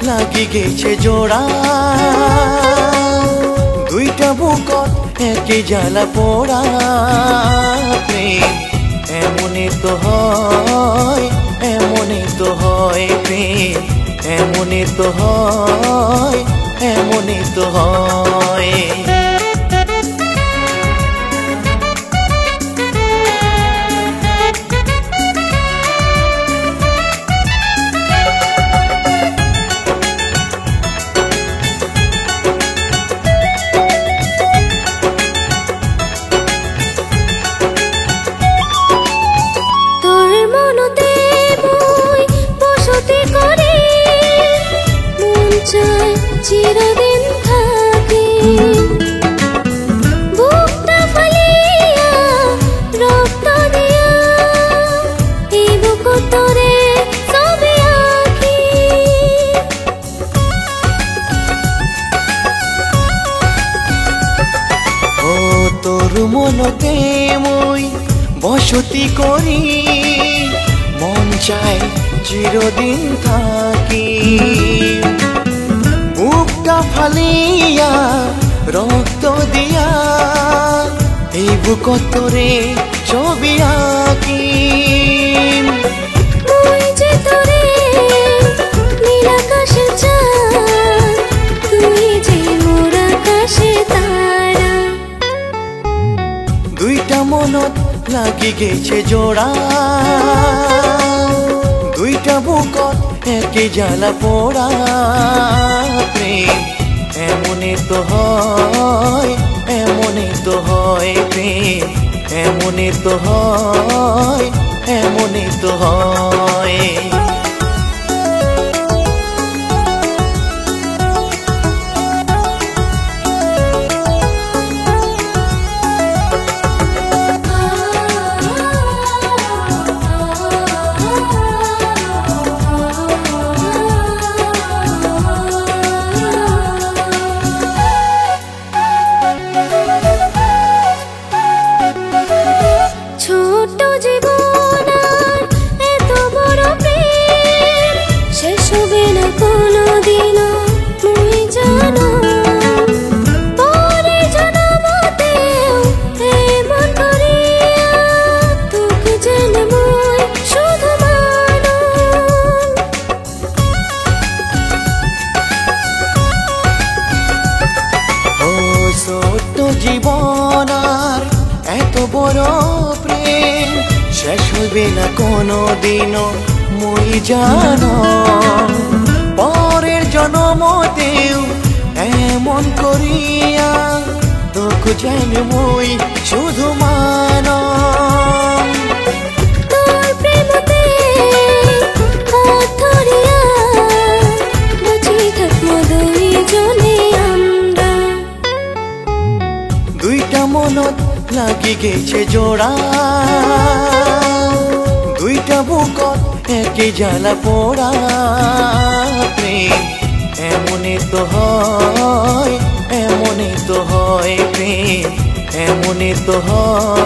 লাগি গেছে জোড়া, দুইটা বুকত একই জ্বালা পোড়া। প্রেম এমনই তো হয়, এমনই তো হয় প্রেম, এমনই তো হয়, এমনই তো হয়। চিরদিন থাকি বুকটা ফালিয়া রক্ত দিয়া, এই বুক তোরে ছবি আঁকি। ও তোর মনতে মই বসতি করি, মন চায় চিরদিন থাকি। বুকটা ফালিয়া রক্ত দিয়া, এই বুক তোরে ছবি আঁকি। মই যে তোরে নীল আকাশের চাঁদ, তুই যে মোর আকাশের তারা। দুইটা মনত লাগি গেছে জোড়া, দুইটা বুকত একই জ্বালা পোড়া। প্রেম এমনই তো হয়, এমনই তো হয় প্রেম, এমনই তো হয়, এমনই তো হয়। ছোট জীবন আর এত বড় প্রেম শেষ হবে না কোনোদিনও, তুমি জানো। পরের জন্মতেও এমন করিয়া তোকে যেন মই শুধু মানো। ও ছোট্ট জীবন আর এত বড় প্রেম শেষ হইবে না কোনো দিনও, মই জানো। পরের জন্মতেও এমন করিয়া তোকে যেন মই শুধু মানো। তোর প্রেমতে হাত ধরিয়া বাঁচি থাকবো দুইজনে আমরা। দুইটা মনত লাগি গেছে জোড়া, দুইটা বুকত একই জ্বালা পোড়া। প্রেম এমনই তো হয়, এমনই তো হয় প্রেম, এমনই তো হয়।